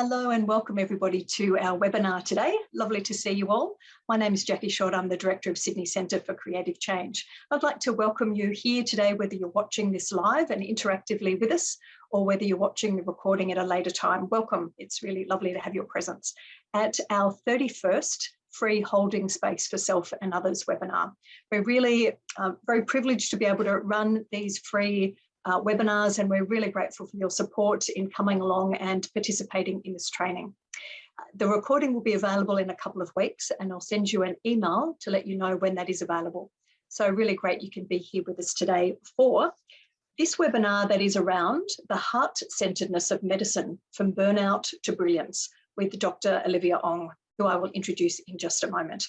Hello and welcome everybody to our webinar today. Lovely to see you all. My name is Jackie Short. I'm the Director of Sydney Centre for Creative Change. I'd like to welcome you here today, whether you're watching this live and interactively with us, or whether you're watching the recording at a later time. Welcome. It's really lovely to have your presence at our 31st free holding space for self and others webinar. We're really very privileged to be able to run these free webinars, and we're really grateful for your support in coming along and participating in this training. The recording will be available in a couple of weeks, and I'll send you an email to let you know when that is available. So really great you can be here with us today for this webinar that is around the heart-centeredness of medicine, from burnout to brilliance, with Dr. Olivia Ong, who I will introduce in just a moment.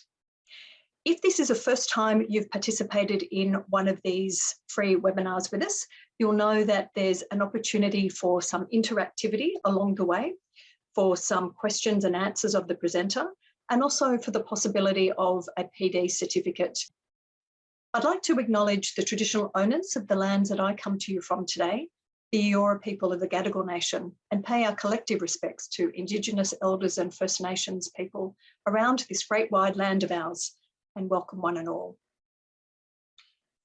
If this is the first time you've participated in one of these free webinars with us, you'll know that there's an opportunity for some interactivity along the way, for some questions and answers of the presenter, and also for the possibility of a PD certificate. I'd like to acknowledge the traditional owners of the lands that I come to you from today, the Eora people of the Gadigal Nation, and pay our collective respects to Indigenous elders and First Nations people around this great wide land of ours, and welcome one and all.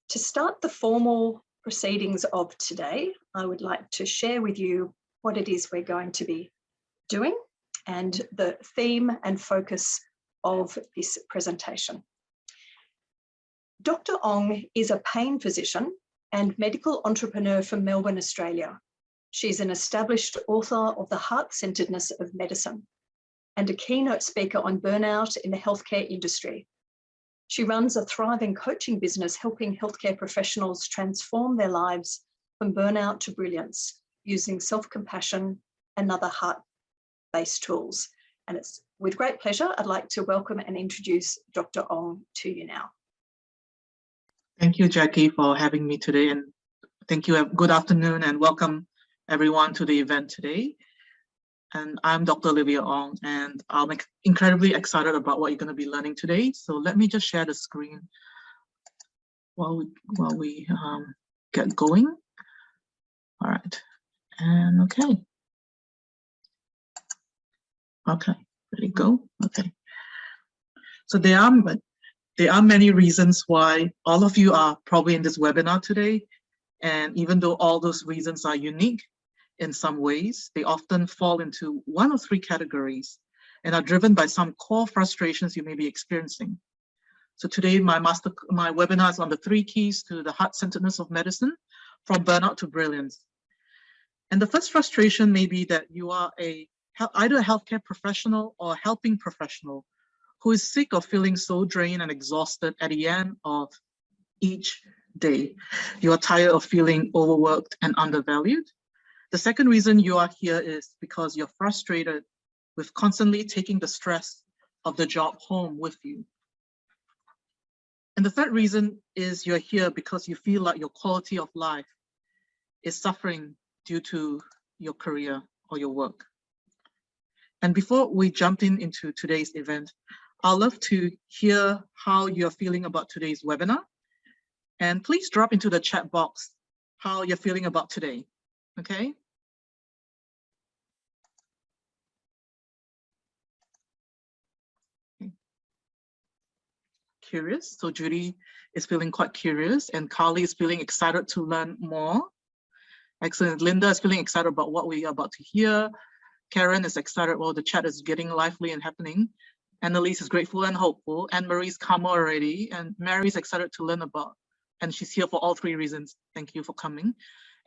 To start the formal proceedings of today, I would like to share with you what it is we're going to be doing and the theme and focus of this presentation. Dr. Ong is a pain physician and medical entrepreneur from Melbourne, Australia. She's an established author of The Heart-Centeredness of Medicine and a keynote speaker on burnout in the healthcare industry. She runs a thriving coaching business helping healthcare professionals transform their lives from burnout to brilliance using self-compassion and other heart-based tools. And it's with great pleasure I'd like to welcome and introduce Dr. Ong to you now. Thank you, Jackie, for having me today, and thank you. Good afternoon and welcome everyone to the event today. And I'm Dr. Olivia Ong, and I'm incredibly excited about what you're going to be learning today. So let me just share the screen while we get going. All right, and okay, ready to go. Okay. So there are many reasons why all of you are probably in this webinar today, and even though all those reasons are unique, in some ways, they often fall into one of three categories and are driven by some core frustrations you may be experiencing. So today, my webinar is on the 3 keys to the heart-centeredness of medicine, from burnout to brilliance. And the first frustration may be that you are either a healthcare professional or a helping professional who is sick of feeling so drained and exhausted at the end of each day. You are tired of feeling overworked and undervalued. The second reason you are here is because you're frustrated with constantly taking the stress of the job home with you. And the third reason is you're here because you feel like your quality of life is suffering due to your career or your work. And before we jump into today's event, I'd love to hear how you're feeling about today's webinar. And please drop into the chat box how you're feeling about today. Okay. Curious. So Judy is feeling quite curious, and Carly is feeling excited to learn more. Excellent. Linda is feeling excited about what we are about to hear. Karen is excited. Well, the chat is getting lively and happening. Annalise is grateful and hopeful. Anne-Marie's come already, and Mary's excited to learn about, and she's here for all 3 reasons. Thank you for coming.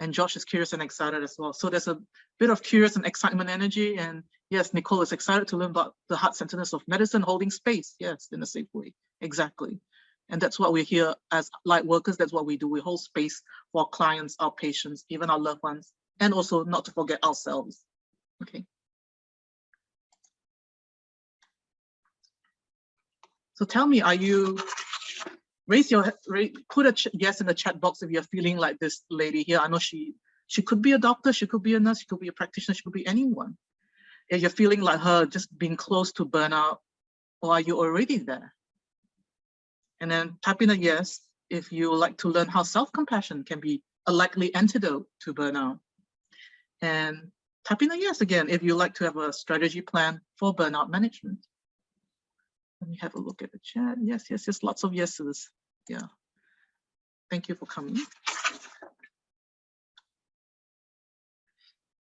And Josh is curious and excited as well. So there's a bit of curious and excitement energy. And yes, Nicole is excited to learn about the heart-centeredness of medicine, holding space. Yes, in a safe way. Exactly. And that's what we're here as light workers. That's what we do. We hold space for our clients, our patients, even our loved ones, and also not to forget ourselves. Okay. So tell me, are you, put a yes in the chat box if you're feeling like this lady here. I know she could be a doctor, she could be a nurse, she could be a practitioner, she could be anyone. If you're feeling like her, just being close to burnout, or are you already there? And then type in a yes if you would like to learn how self-compassion can be a likely antidote to burnout. And type in a yes again if you like to have a strategy plan for burnout management. Let me have a look at the chat. Yes, yes, yes, lots of yeses. Yeah. Thank you for coming.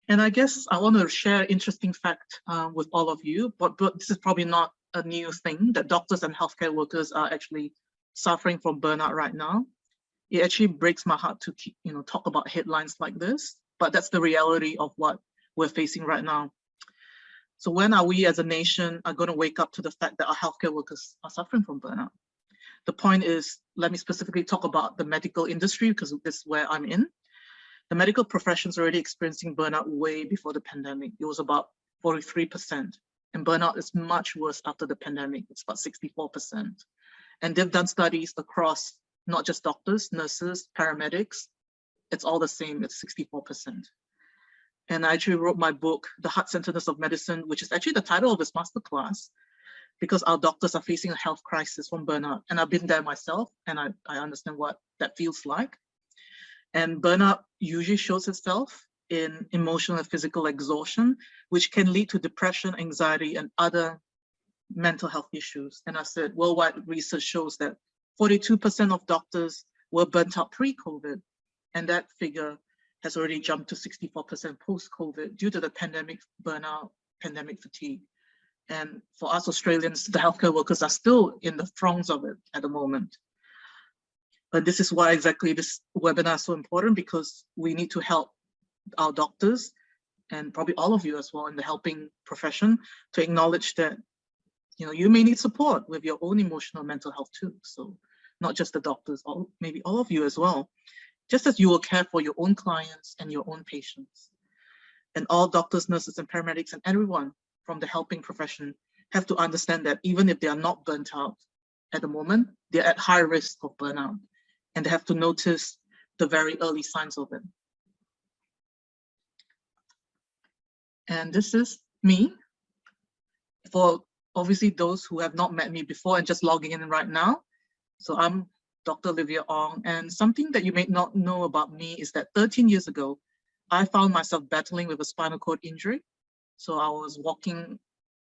And I guess I want to share an interesting fact with all of you, but this is probably not a new thing, that doctors and healthcare workers are actually suffering from burnout right now. It actually breaks my heart to keep, talk about headlines like this, but that's the reality of what we're facing right now. So when are we as a nation are going to wake up to the fact that our healthcare workers are suffering from burnout? The point is, let me specifically talk about the medical industry because this is where I'm in. The medical profession is already experiencing burnout way before the pandemic. It was about 43%. And burnout is much worse after the pandemic. It's about 64%. And they've done studies across not just doctors, nurses, paramedics. It's all the same, it's 64%. And I actually wrote my book, The Heart-Centeredness of Medicine, which is actually the title of this masterclass, because our doctors are facing a health crisis from burnout. And I've been there myself, and I understand what that feels like. And burnout usually shows itself in emotional and physical exhaustion, which can lead to depression, anxiety, and other mental health issues. And I said, worldwide research shows that 42% of doctors were burnt out pre-COVID, and that figure has already jumped to 64% post-COVID due to the pandemic burnout, pandemic fatigue. And for us Australians, the healthcare workers are still in the throes of it at the moment. But this is why exactly this webinar is so important, because we need to help our doctors and probably all of you as well in the helping profession to acknowledge that you may need support with your own emotional mental health too. So not just the doctors, maybe all of you as well, just as you will care for your own clients and your own patients. And all doctors, nurses, and paramedics, and everyone from the helping profession have to understand that even if they are not burnt out at the moment, they're at high risk of burnout, and they have to notice the very early signs of it. And this is me. For obviously those who have not met me before and just logging in right now. So I'm Dr. Olivia Ong, and something that you may not know about me is that 13 years ago, I found myself battling with a spinal cord injury. So I was walking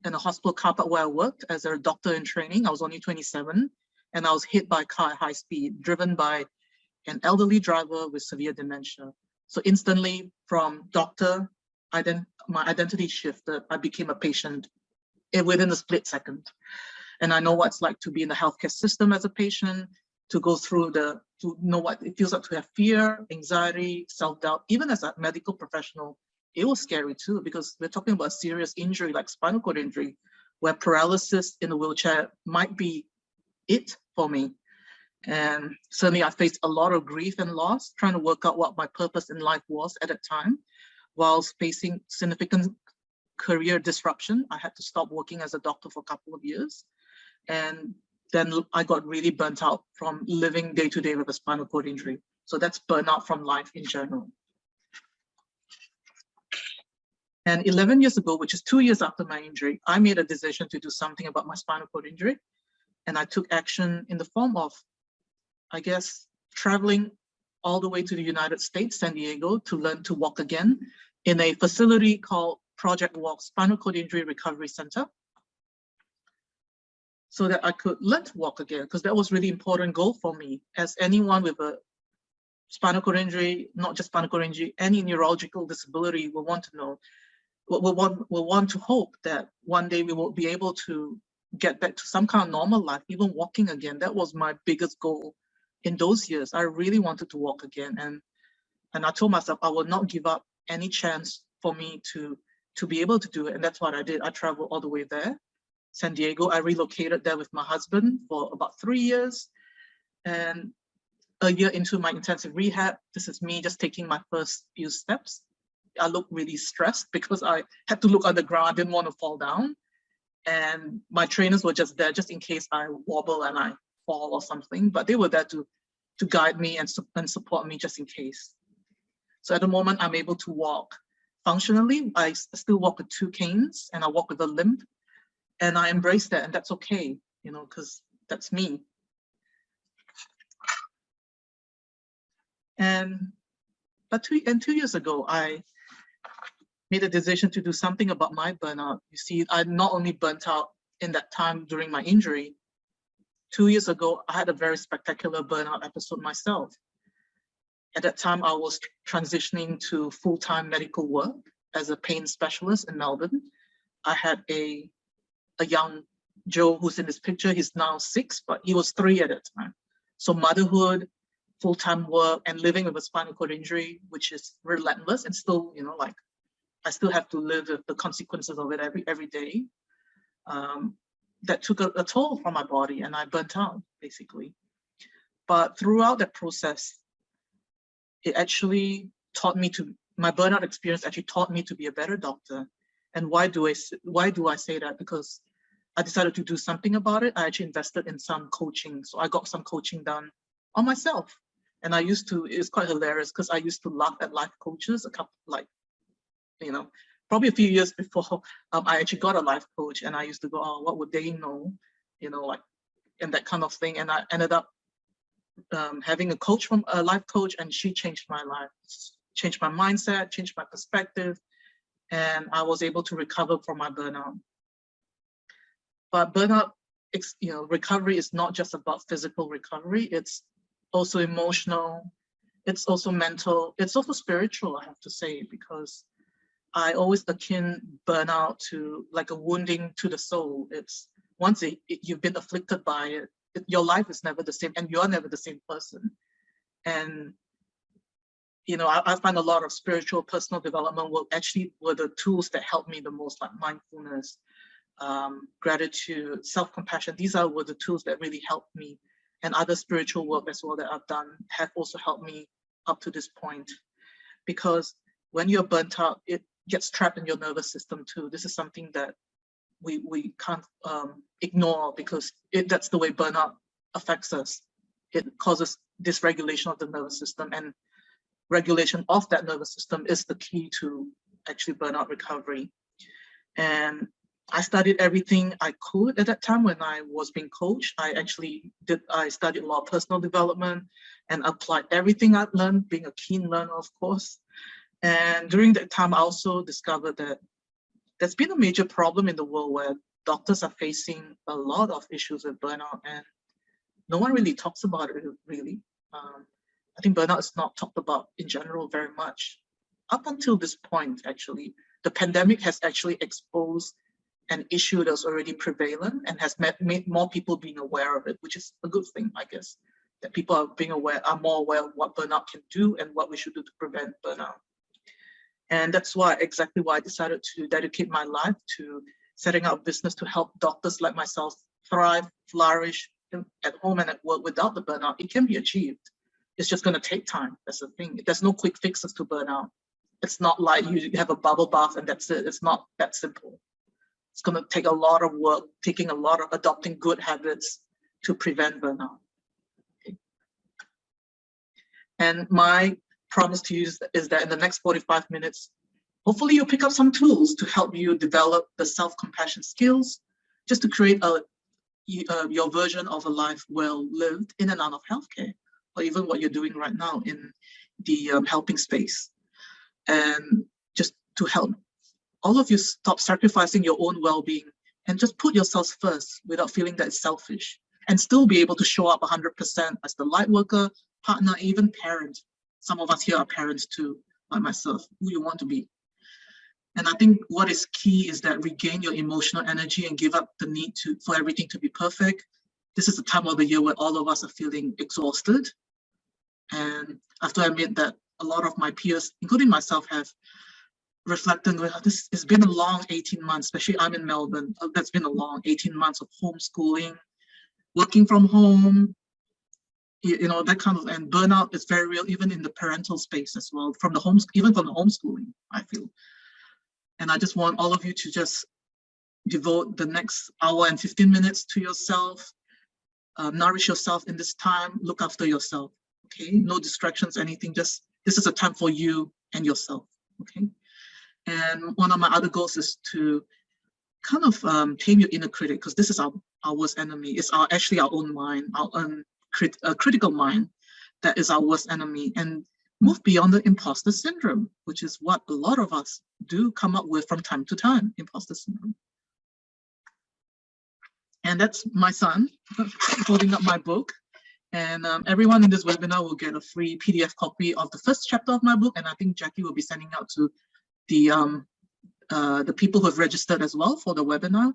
in a hospital car park where I worked as a doctor in training. I was only 27, and I was hit by a car at high speed, driven by an elderly driver with severe dementia. So instantly from doctor, my identity shifted. I became a patient within a split second. And I know what it's like to be in the healthcare system as a patient, to go through to know what it feels like to have fear, anxiety, self-doubt. Even as a medical professional, it was scary too, because we're talking about a serious injury like spinal cord injury, where paralysis in a wheelchair might be it for me. And certainly I faced a lot of grief and loss, trying to work out what my purpose in life was at that time, whilst facing significant career disruption. I had to stop working as a doctor for a couple of years. And then I got really burnt out from living day to day with a spinal cord injury. So that's burnout from life in general. And 11 years ago, which is 2 years after my injury, I made a decision to do something about my spinal cord injury. And I took action in the form of, I guess, traveling all the way to the United States, San Diego, to learn to walk again in a facility called Project Walk Spinal Cord Injury Recovery Center, so that I could learn to walk again, because that was really important goal for me. As anyone with a spinal cord injury, not just spinal cord injury, any neurological disability will want to know, will want to hope that one day we will be able to get back to some kind of normal life, even walking again. That was my biggest goal in those years. I really wanted to walk again. And I told myself I would not give up any chance for me to be able to do it. And that's what I did. I traveled all the way there, San Diego. I relocated there with my husband for about 3 years. And a year into my intensive rehab, this is me just taking my first few steps. I looked really stressed because I had to look on the ground. I didn't want to fall down. And my trainers were just there just in case I wobble and I fall or something, but they were there to guide me and support me just in case. So at the moment, I'm able to walk functionally. I still walk with 2 canes and I walk with a limp, and I embrace that, and that's okay, because that's me. But 2 years ago, made a decision to do something about my burnout. You see, I not only burnt out in that time during my injury. 2 years ago, I had a very spectacular burnout episode myself. At that time, I was transitioning to full-time medical work as a pain specialist in Melbourne. I had a young Joe who's in this picture. He's now 6, but he was 3 at that time. So motherhood, full-time work, and living with a spinal cord injury, which is relentless, and still, you know, like I still have to live with the consequences of it every day. That took a toll from my body, and I burnt out basically. But throughout that process, it actually taught me to, my burnout experience actually taught me to be a better doctor. And why do I say that? Because I decided to do something about it. I actually invested in some coaching. So I got some coaching done on myself. And I used to, it's quite hilarious because I used to laugh at life coaches probably a few years before I actually got a life coach, and I used to go, oh, what would they know? And that kind of thing. And I ended up having a coach from a life coach, and she changed my life, changed my mindset, changed my perspective, and I was able to recover from my burnout. But burnout, recovery is not just about physical recovery. It's also emotional. It's also mental. It's also spiritual, I have to say, because I always akin burnout to like a wounding to the soul. It's once you've been afflicted by it, your life is never the same, and you're never the same person. And I find a lot of spiritual personal development were the tools that helped me the most, like mindfulness, gratitude, self-compassion. These were the tools that really helped me, and other spiritual work as well that I've done have also helped me up to this point. Because when you're burnt out, it gets trapped in your nervous system too. This is something that we can't ignore, because that's the way burnout affects us. It causes dysregulation of the nervous system, and regulation of that nervous system is the key to actually burnout recovery. And I studied everything I could at that time when I was being coached. I studied a lot of personal development and applied everything I've learned, being a keen learner, of course. And during that time, I also discovered that there's been a major problem in the world where doctors are facing a lot of issues with burnout, and no one really talks about it, really. I think burnout is not talked about in general very much. Up until this point, actually, the pandemic has actually exposed an issue that's already prevalent and has made more people being aware of it, which is a good thing, I guess, that people are more aware of what burnout can do and what we should do to prevent burnout. And that's exactly why I decided to dedicate my life to setting up a business to help doctors like myself thrive, flourish at home and at work without the burnout. It can be achieved. It's just going to take time. That's the thing. There's no quick fixes to burnout. It's not like you have a bubble bath and that's it. It's not that simple. It's going to take a lot of work, adopting good habits to prevent burnout. Okay. And my promise to you is that in the next 45 minutes, hopefully you'll pick up some tools to help you develop the self-compassion skills, just to create your version of a life well lived in and out of healthcare, or even what you're doing right now in the helping space. And just to help all of you stop sacrificing your own well-being and just put yourselves first without feeling that it's selfish, and still be able to show up 100% as the light worker, partner, even parent. Some of us here are parents too, like myself, who you want to be. And I think what is key is that regain your emotional energy and give up the need for everything to be perfect. This is the time of the year where all of us are feeling exhausted. And I have to admit that a lot of my peers, including myself, have reflected, this has been a long 18 months, especially I'm in Melbourne. That's been a long 18 months of homeschooling, working from home, that kind of, and burnout is very real, even in the parental space as well, even from the homeschooling, I feel. And I just want all of you to just devote the next hour and 15 minutes to yourself, nourish yourself in this time, look after yourself, okay? No distractions, anything, just, this is a time for you and yourself, okay? And one of my other goals is to kind of tame your inner critic, because this is our worst enemy. It's actually our own mind, our own critical mind that is our worst enemy. And move beyond the imposter syndrome, which is what a lot of us do come up with from time to time, imposter syndrome. And that's my son holding up my book. And everyone in this webinar will get a free PDF copy of the first chapter of my book. And I think Jackie will be sending out to the people who have registered as well for the webinar.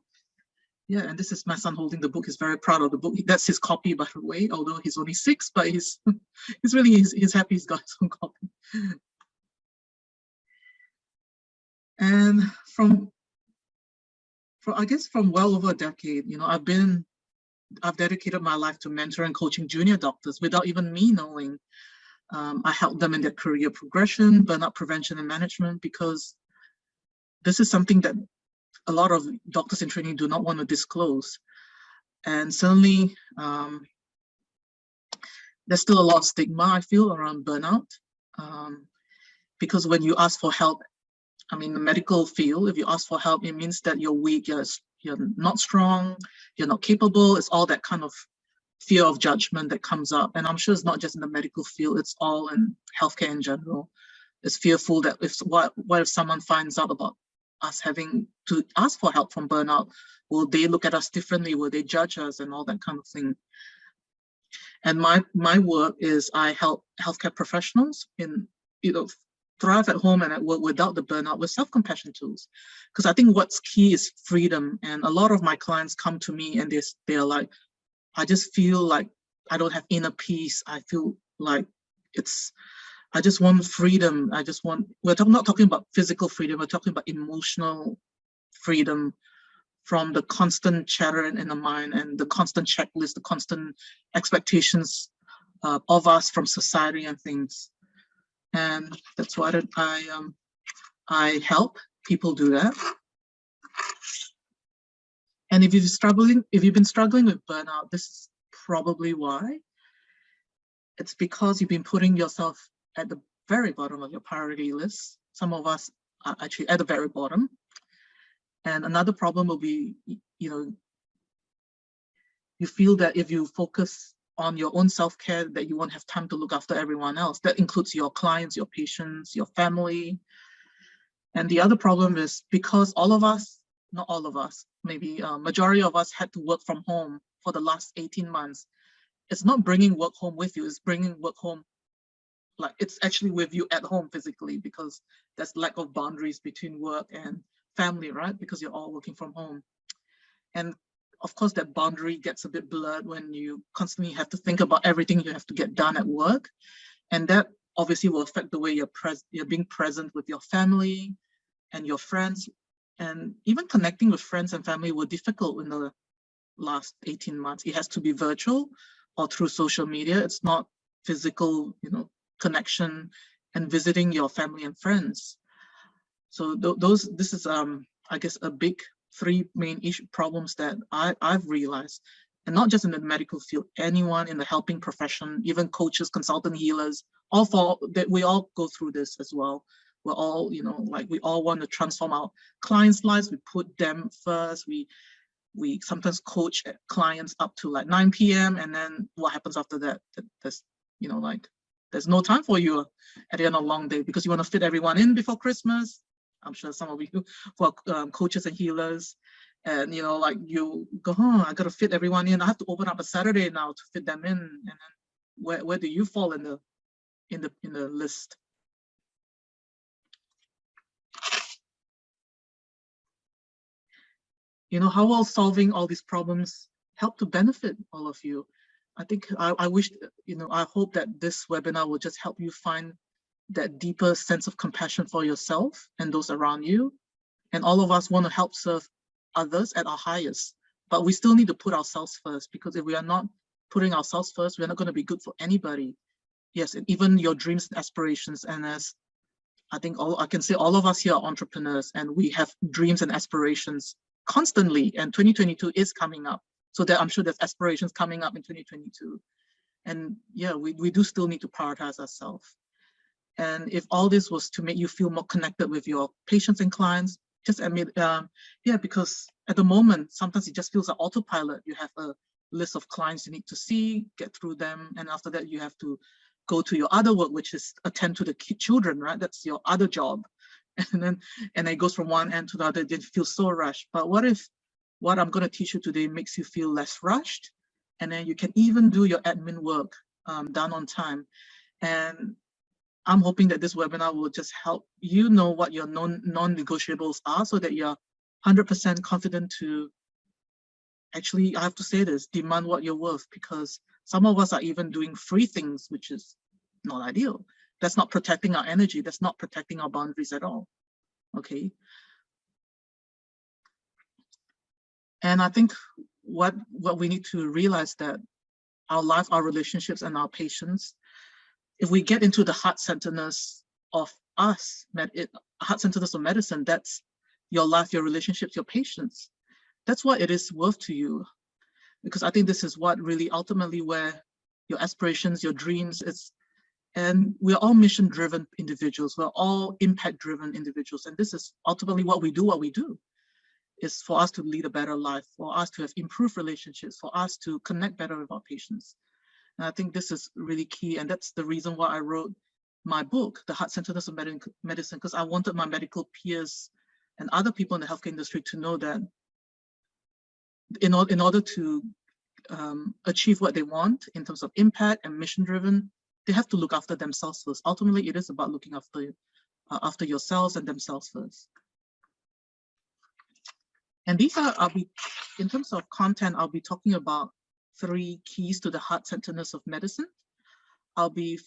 Yeah, and this is my son holding the book. He's very proud of the book. That's his copy, by the way, although he's only 6, but he's happy he's got his own copy. And from I guess from well over a decade, you know, I've dedicated my life to mentoring and coaching junior doctors without even me knowing. I help them in their career progression, burnout prevention and management, because this is something that a lot of doctors in training do not want to disclose. And certainly, there's still a lot of stigma, I feel, around burnout. Because when you ask for help, I mean, the medical field, if you ask for help, it means that you're weak, you're not strong, you're not capable. It's all that kind of fear of judgment that comes up. And I'm sure it's not just in the medical field, it's all in healthcare in general. It's fearful that what if someone finds out about us having to ask for help from burnout? Will they look at us differently? Will they judge us and all that kind of thing? And my work is I help healthcare professionals in, you know, thrive at home and at work without the burnout with self-compassion tools. Because I think what's key is freedom. And a lot of my clients come to me and they're like, I just feel like I don't have inner peace. I feel like I just want freedom. We're not talking about physical freedom, we're talking about emotional freedom from the constant chatter in the mind and the constant checklist, the constant expectations of us from society and things. And that's what I help people do that. And if you've been struggling with burnout, this is probably why. It's because you've been putting yourself at the very bottom of your priority list. Some of us are actually at the very bottom. And another problem will be, you know, you feel that if you focus on your own self-care, that you won't have time to look after everyone else. That includes your clients, your patients, your family. And the other problem is because all of us, not all of us, maybe majority of us had to work from home for the last 18 months. It's not bringing work home with you, it's bringing work home, like it's actually with you at home physically, because there's lack of boundaries between work and family, right? Because you're all working from home. And of course, that boundary gets a bit blurred when you constantly have to think about everything you have to get done at work. And that obviously will affect the way you're being present with your family and your friends. And even connecting with friends and family were difficult in the last 18 months. It has to be virtual or through social media. It's not physical, you know, connection and visiting your family and friends. So this is, I guess, a big 3 main problems that I've realized, and not just in the medical field, anyone in the helping profession, even coaches, consultant, healers, we all go through this as well. We're all, you know, like we all want to transform our clients' lives. We put them first. We sometimes coach clients up to like 9 p.m. and then what happens after that? There's, you know, like there's no time for you at the end of a long day because you want to fit everyone in before Christmas. I'm sure some of you who are coaches and healers, and you know, like you go, oh, I got to fit everyone in. I have to open up a Saturday now to fit them in. And then where do you fall in the list? You know, how will solving all these problems help to benefit all of you? I think I wish, you know, I hope that this webinar will just help you find that deeper sense of compassion for yourself and those around you. And all of us want to help serve others at our highest, but we still need to put ourselves first, because if we are not putting ourselves first, we're not going to be good for anybody. Yes, and even your dreams and aspirations. And as I think I can say all of us here are entrepreneurs and we have dreams and aspirations constantly, and 2022 is coming up. So that I'm sure there's aspirations coming up in 2022. And yeah, we do still need to prioritize ourselves. And if all this was to make you feel more connected with your patients and clients, just admit, yeah, because at the moment, sometimes it just feels like autopilot. You have a list of clients you need to see, get through them. And after that, you have to go to your other work, which is attend to the children, right? That's your other job. And it goes from one end to the other. It feels so rushed. But what if what I'm going to teach you today makes you feel less rushed? And then you can even do your admin work done on time. And I'm hoping that this webinar will just help you know what your non-negotiables are, so that you're 100% confident to actually, I have to say this, demand what you're worth, because some of us are even doing free things, which is not ideal. That's not protecting our energy. That's not protecting our boundaries at all. Okay. And I think what we need to realize that our life, our relationships, and our patients, if we get into the heart-centeredness of us, heart-centeredness of medicine, that's your life, your relationships, your patients. That's what it is worth to you. Because I think this is what really ultimately where your aspirations, your dreams, and we're all mission-driven individuals. We're all impact-driven individuals. And this is ultimately what we do, is for us to lead a better life, for us to have improved relationships, for us to connect better with our patients. And I think this is really key. And that's the reason why I wrote my book, The Heart-Centeredness of Medicine, because I wanted my medical peers and other people in the healthcare industry to know that in order to achieve what they want in terms of impact and mission-driven, they have to look after themselves first. Ultimately, it is about looking after yourselves and themselves first. And these are, in terms of content, I'll be talking about 3 keys to the heart-centeredness of medicine. I'll be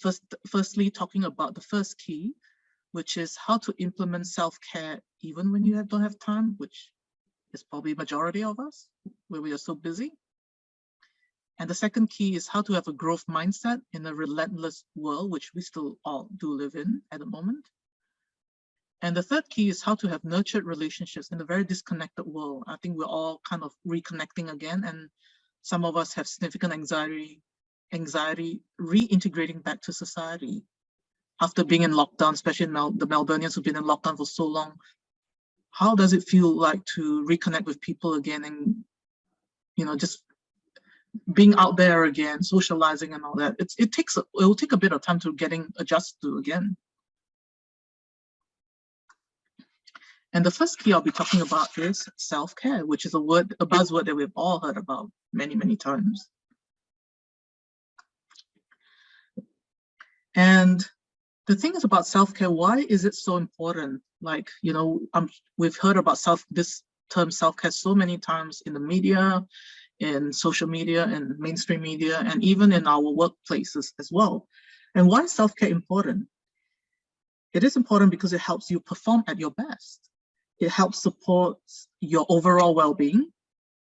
firstly talking about the first key, which is how to implement self-care even when you don't have time, which is probably majority of us, where we are so busy. And the second key is how to have a growth mindset in a relentless world, which we still all do live in at the moment. And the third key is how to have nurtured relationships in a very disconnected world. I think we're all kind of reconnecting again, and some of us have significant anxiety reintegrating back to society after being in lockdown, especially the Melburnians who've been in lockdown for so long. How does it feel like to reconnect with people again and, you know, just being out there again, socializing and all that? It will take a bit of time to getting adjusted to again. And the first key I'll be talking about is self-care, which is a buzzword that we've all heard about many, many times. And the thing is about self-care, why is it so important? Like, you know, we've heard about this term self-care so many times in the media, in social media, and mainstream media, and even in our workplaces as well. And why is self-care important? It is important because it helps you perform at your best. It helps support your overall well-being.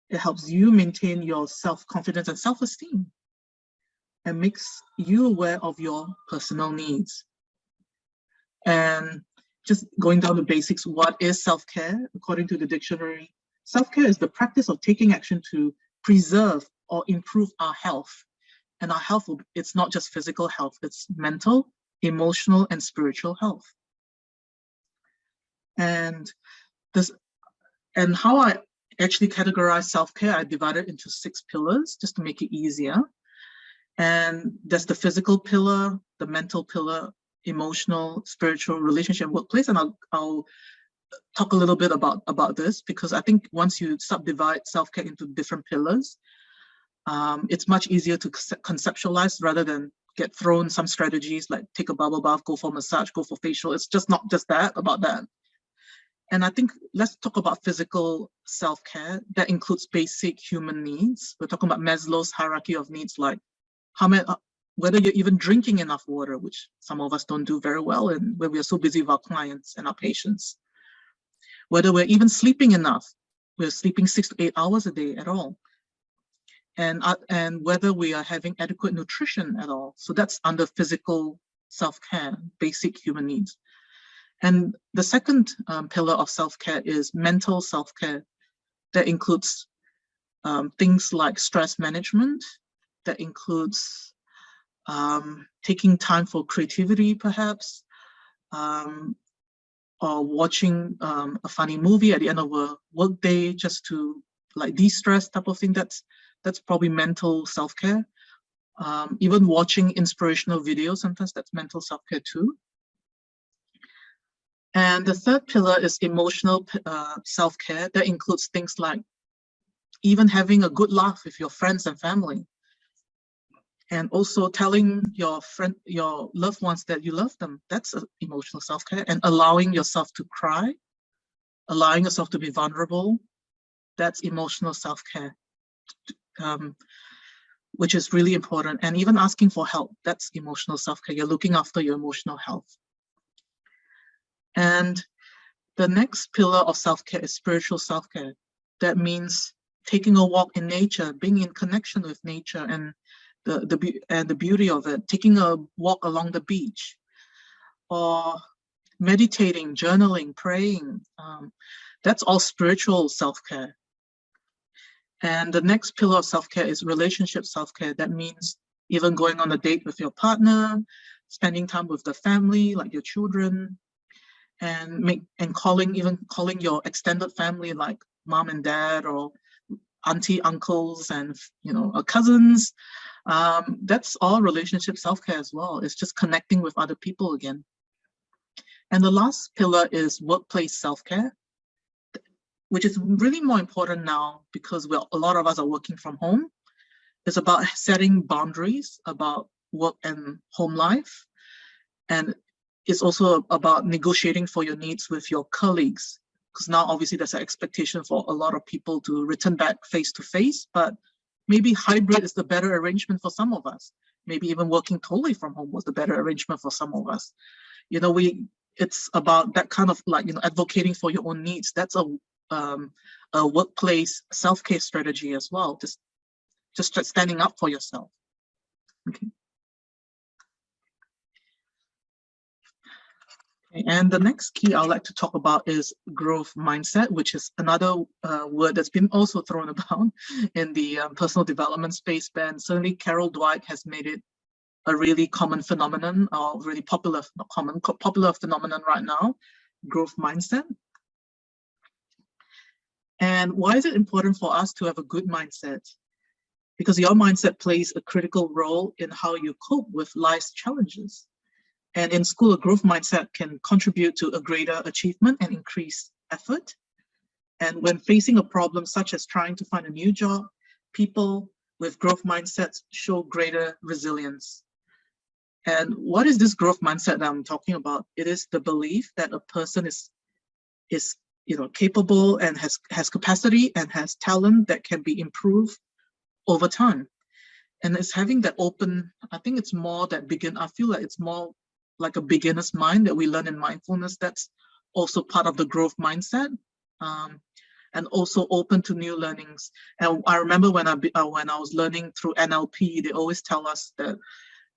It helps you maintain your self-confidence and self-esteem, and makes you aware of your personal needs. And just going down to basics, what is self-care? According to the dictionary, self-care is the practice of taking action to preserve or improve our health. And our health, it's not just physical health, it's mental, emotional, and spiritual health. And how I actually categorize self-care, I divide it into 6 pillars just to make it easier. And there's the physical pillar, the mental pillar, emotional, spiritual, relationship, workplace. And I'll talk a little bit about this, because I think once you subdivide self-care into different pillars, it's much easier to conceptualize rather than get thrown some strategies like take a bubble bath, go for massage, go for facial. It's just not just about that. And I think let's talk about physical self-care. That includes basic human needs. We're talking about Maslow's hierarchy of needs, like whether you're even drinking enough water, which some of us don't do very well, and where we are so busy with our clients and our patients. Whether we're even sleeping enough, we're sleeping 6 to 8 hours a day at all. And whether we are having adequate nutrition at all. So that's under physical self-care, basic human needs. And the second pillar of self-care is mental self-care. That includes things like stress management. That includes taking time for creativity, perhaps, or watching a funny movie at the end of a work day just to like de-stress type of thing. That's probably mental self-care. Even watching inspirational videos, sometimes that's mental self-care too. And the third pillar is emotional self-care. That includes things like even having a good laugh with your friends and family. And also telling your loved ones that you love them. That's emotional self-care. And allowing yourself to cry, allowing yourself to be vulnerable. That's emotional self-care, which is really important. And even asking for help, that's emotional self-care. You're looking after your emotional health. And the next pillar of self-care is spiritual self-care. That means taking a walk in nature, being in connection with nature and the beauty of it, taking a walk along the beach, or meditating, journaling, praying. That's all spiritual self-care. And the next pillar of self-care is relationship self-care. That means even going on a date with your partner, spending time with the family, like your children, and calling your extended family like mom and dad or auntie, uncles, and cousins. That's all relationship self-care as well. It's just connecting with other people again. And the last pillar is workplace self-care, which is really more important now because a lot of us are working from home. It's about setting boundaries about work and home life. And it's also about negotiating for your needs with your colleagues, because now obviously there's an expectation for a lot of people to return back face-to-face, but maybe hybrid is the better arrangement for some of us. Maybe even working totally from home was the better arrangement for some of us. It's about that kind of advocating for your own needs. That's a workplace self-care strategy as well. Just standing up for yourself. Okay. And the next key I'd like to talk about is growth mindset, which is another word that's been also thrown about in the personal development space. And certainly Carol Dweck has made it a really common phenomenon, or really popular phenomenon right now, growth mindset. And why is it important for us to have a good mindset? Because your mindset plays a critical role in how you cope with life's challenges. And in school, a growth mindset can contribute to a greater achievement and increased effort. And when facing a problem such as trying to find a new job, people with growth mindsets show greater resilience. And what is this growth mindset that I'm talking about? It is the belief that a person is capable and has capacity and has talent that can be improved over time. And it's having that open, I think it's more that I feel like it's more like a beginner's mind that we learn in mindfulness. That's also part of the growth mindset, and also open to new learnings. And I remember when I was learning through NLP, they always tell us that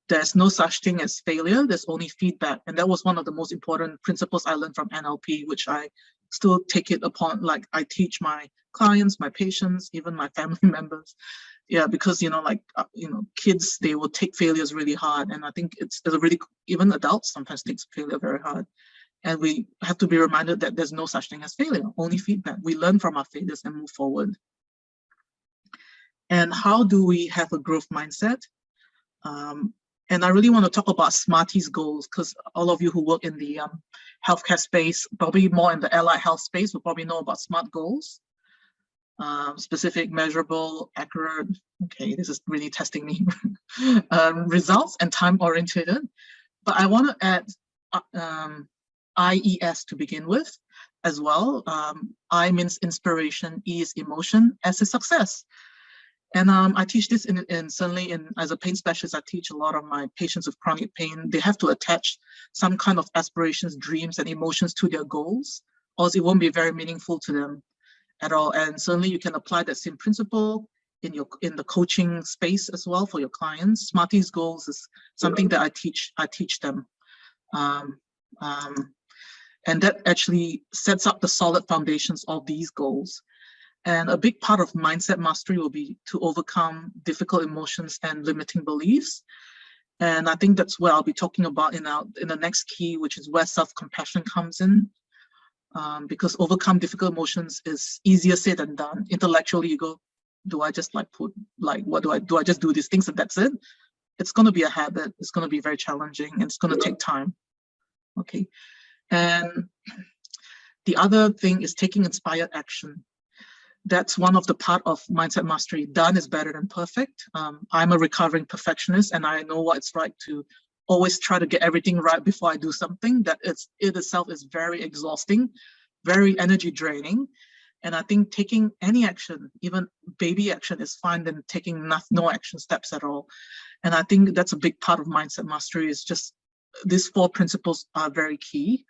there's no such thing as failure, there's only feedback. And that was one of the most important principles I learned from NLP, which I still take it upon, like I teach my clients, my patients, even my family members. Yeah, because kids, they will take failures really hard, and I think even adults sometimes take failure very hard, and we have to be reminded that there's no such thing as failure, only feedback. We learn from our failures and move forward. And how do we have a growth mindset? And I really want to talk about Smarties goals, because all of you who work in the healthcare space, probably more in the allied health space, will probably know about SMART goals. Specific, measurable, accurate. Okay, this is really testing me. Results and time-oriented. But I want to add IES to begin with as well. I means inspiration, E is emotion, S is success. And I teach this certainly as a pain specialist. I teach a lot of my patients with chronic pain. They have to attach some kind of aspirations, dreams, and emotions to their goals, or else it won't be very meaningful to them at all. And certainly you can apply that same principle in the coaching space as well for your clients. Smarties goals is something that I teach them. And that actually sets up the solid foundations of these goals. And a big part of mindset mastery will be to overcome difficult emotions and limiting beliefs. And I think that's where I'll be talking about in the next key, which is where self-compassion comes in. Because overcome difficult emotions is easier said than done. Intellectually, you go, do I just do I just do these things and that's it? it's going to be a habit. It's going to be very challenging. And it's going to take time. Okay. And the other thing is taking inspired action. That's one of the part of mindset mastery. Done is better than perfect. I'm a recovering perfectionist, and I know what it's like to always try to get everything right before I do something. That it itself is very exhausting, very energy draining. And I think taking any action, even baby action, is fine than taking no action steps at all. And I think that's a big part of mindset mastery. Is just these 4 principles are very key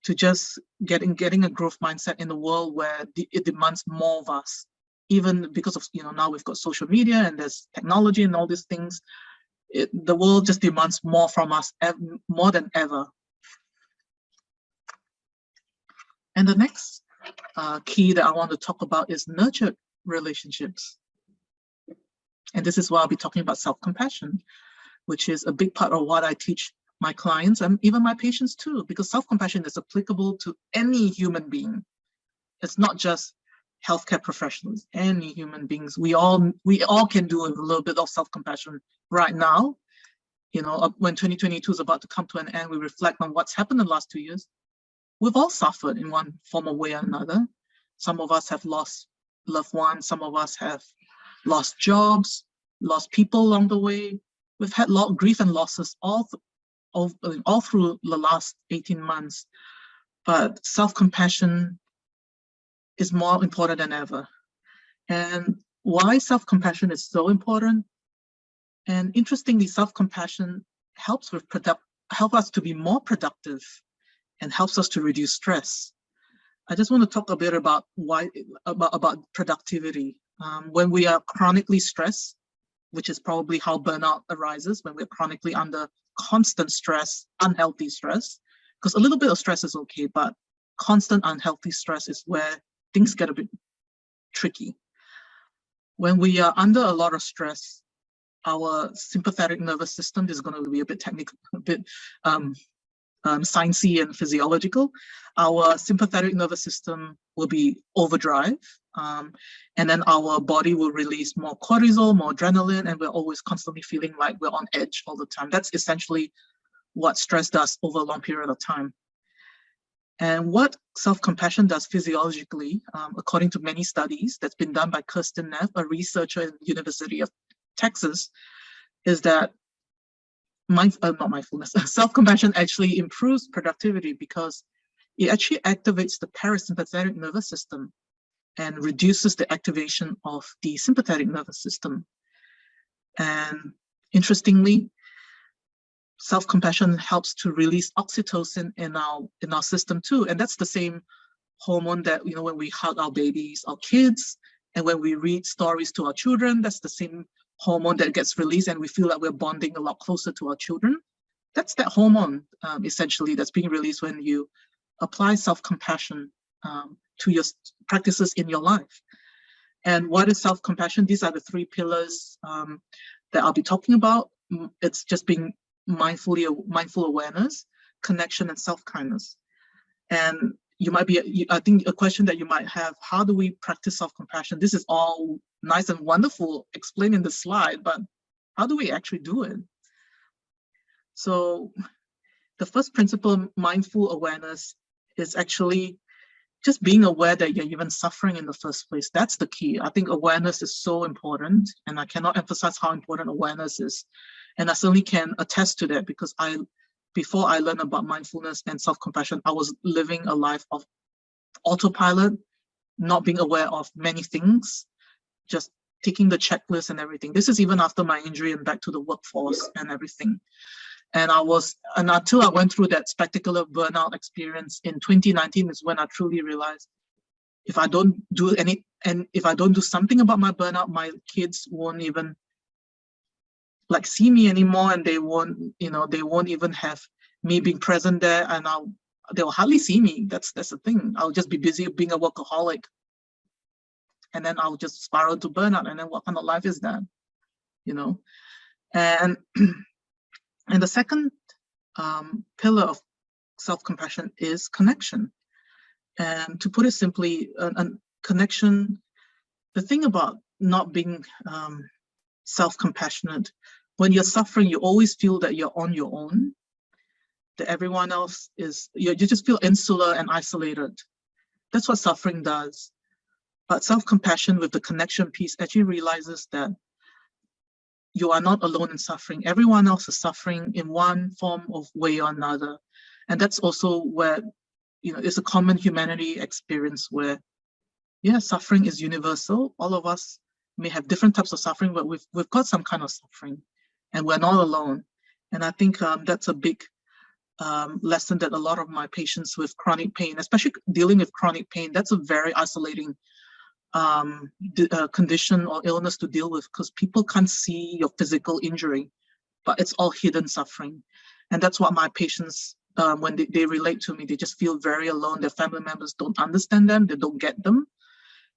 to just getting a growth mindset in a world where it demands more of us, even because of, now we've got social media and there's technology and all these things. The world just demands more from us, more than ever. And the next key that I want to talk about is nurtured relationships. And this is why I'll be talking about self-compassion, which is a big part of what I teach my clients and even my patients too, because self-compassion is applicable to any human being. It's not just healthcare professionals, any human beings. We all can do a little bit of self-compassion right now. When 2022 is about to come to an end, we reflect on what's happened in the last 2 years. We've all suffered in one form or way or another. Some of us have lost loved ones. Some of us have lost jobs, lost people along the way. We've had a lot of grief and losses all through the last 18 months. But self-compassion is more important than ever. And why self-compassion is so important? And interestingly, self-compassion helps us to be more productive and helps us to reduce stress. I just want to talk a bit about about productivity. When we are chronically stressed, which is probably how burnout arises, when we're chronically under constant stress, unhealthy stress, because a little bit of stress is okay, but constant unhealthy stress is where things get a bit tricky. When we are under a lot of stress, our sympathetic nervous system is going to be a bit technical, a bit sciencey and physiological. Our sympathetic nervous system will be overdrive, and then our body will release more cortisol, more adrenaline, and we're always constantly feeling like we're on edge all the time. That's essentially what stress does over a long period of time. And what self-compassion does physiologically, according to many studies that's been done by Kirsten Neff, a researcher at the University of Texas, is that self-compassion actually improves productivity because it actually activates the parasympathetic nervous system and reduces the activation of the sympathetic nervous system. And interestingly, self-compassion helps to release oxytocin in our system too. And that's the same hormone that, when we hug our babies, our kids, and when we read stories to our children, that's the same hormone that gets released and we feel like we're bonding a lot closer to our children. That's that hormone, essentially, that's being released when you apply self-compassion to your practices in your life. And what is self-compassion? These are the 3 pillars that I'll be talking about. It's just being mindful awareness, connection, and self-kindness. And I think a question that you might have, how do we practice self-compassion? This is all nice and wonderful explained in the slide, but how do we actually do it? So the first principle, mindful awareness, is actually just being aware that you're even suffering in the first place. That's the key. I think awareness is so important, and I cannot emphasize how important awareness is. And I certainly can attest to that because before I learned about mindfulness and self-compassion, I was living a life of autopilot, not being aware of many things, just taking the checklist and everything. This is even after my injury and back to the workforce and everything. And until I went through that spectacular burnout experience in 2019 is when I truly realized if I don't do something about my burnout, my kids won't even see me anymore, and they won't even have me being present there, and they'll hardly see me. That's the thing. I'll just be busy being a workaholic, and then I'll just spiral to burnout. And then what kind of life is that? And and the second pillar of self-compassion is connection. And to put it simply, connection. The thing about not being self-compassionate when you're suffering, you always feel that you're on your own, that everyone else is, you just feel insular and isolated. That's what suffering does. But self-compassion with the connection piece actually realizes that you are not alone in suffering. Everyone else is suffering in one form of way or another. And that's also where, it's a common humanity experience where, yeah, suffering is universal. All of us may have different types of suffering, but we've got some kind of suffering, and we're not alone. And I think that's a big lesson that a lot of my patients with chronic pain, especially dealing with chronic pain, that's a very isolating condition or illness to deal with, because people can't see your physical injury, but it's all hidden suffering. And that's what my patients, when they relate to me, they just feel very alone. Their family members don't understand them, they don't get them.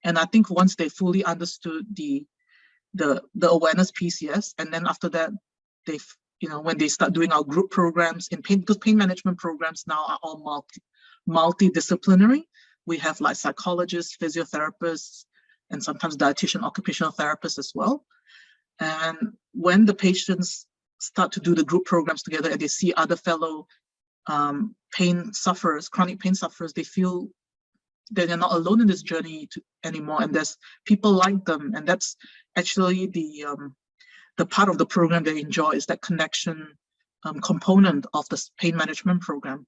And I think once they fully understood the awareness piece, yes, and then after that, when they start doing our group programs in pain, because pain management programs now are all multidisciplinary. We have like psychologists, physiotherapists, and sometimes dietitian, occupational therapists as well. And when the patients start to do the group programs together and they see other fellow pain sufferers, chronic pain sufferers, they feel that they're not alone in this journey anymore, and there's people like them. And that's actually the part of the program they enjoy, is that connection component of the pain management program.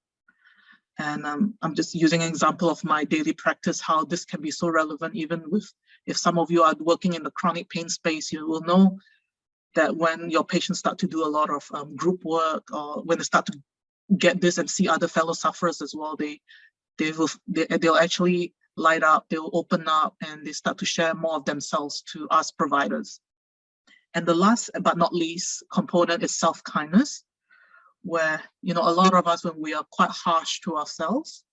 And I'm just using an example of my daily practice, how this can be so relevant, even with, if some of you are working in the chronic pain space, you will know that when your patients start to do a lot of group work, or when they start to get this and see other fellow sufferers as well, they'll actually light up, they'll open up, and they start to share more of themselves to us providers. And the last but not least component is self-kindness, where, a lot of us, when we are quite harsh to ourselves,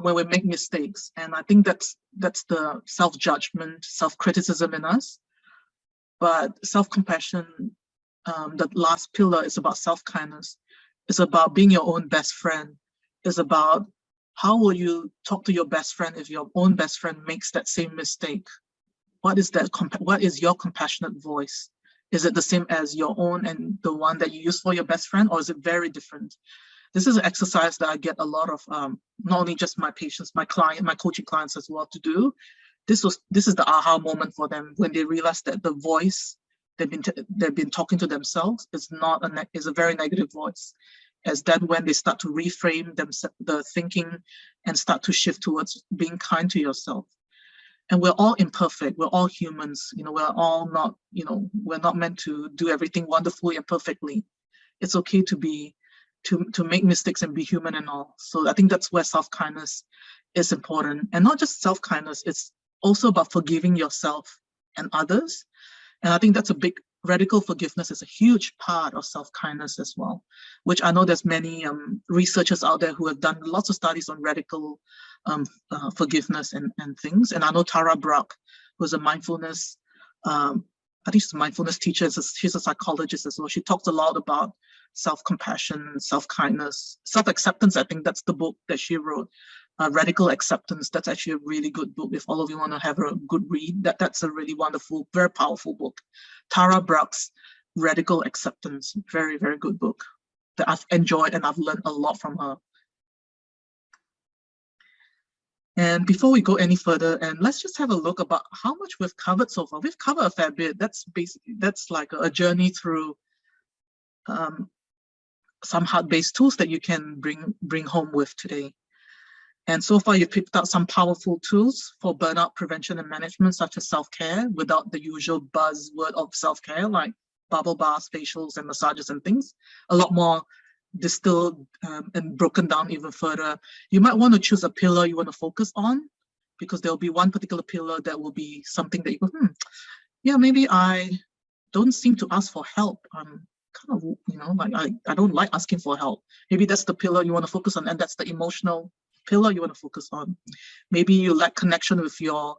when we make mistakes, and I think that's the self-judgment, self-criticism in us. But self-compassion, the last pillar, is about self-kindness. It's about being your own best friend. It's about how will you talk to your best friend if your own best friend makes that same mistake? What is that? What is your compassionate voice? Is it the same as your own and the one that you use for your best friend, or is it very different? This is an exercise that I get a lot of, not only just my patients, my coaching clients as well to do. This is the aha moment for them, when they realize that the voice they've been talking to themselves is a very negative voice. As then when they start to reframe the thinking and start to shift towards being kind to yourself. And we're all imperfect. We're all humans. We're all not, we're not meant to do everything wonderfully and perfectly. It's okay to make mistakes and be human and all. So I think that's where self-kindness is important. And not just self-kindness, it's also about forgiving yourself and others. And I think that's a big, radical forgiveness is a huge part of self-kindness as well, which I know there's many researchers out there who have done lots of studies on radical forgiveness and things. And I know Tara Brach, who's a mindfulness, I think she's a mindfulness teacher, she's a psychologist as well. She talks a lot about self-compassion, self-kindness, self-acceptance. I think that's the book that she wrote, Radical Acceptance. That's actually a really good book. If all of you want to have a good read, that's a really wonderful, very powerful book. Tara Brach's Radical Acceptance, very, very good book that I've enjoyed and I've learned a lot from her. And before we go any further, and let's just have a look about how much we've covered so far. We've covered a fair bit. That's like a journey through some heart-based tools that you can bring home with today. And so far, you've picked out some powerful tools for burnout prevention and management, such as self-care, without the usual buzzword of self-care, like bubble baths, facials, and massages and things. A lot more distilled and broken down even further. You might want to choose a pillar you want to focus on, because there'll be one particular pillar that will be something that you go, yeah, maybe I don't seem to ask for help. I'm kind of, like I don't like asking for help. Maybe that's the pillar you want to focus on, and that's the emotional pillar you want to focus on. Maybe you lack connection with your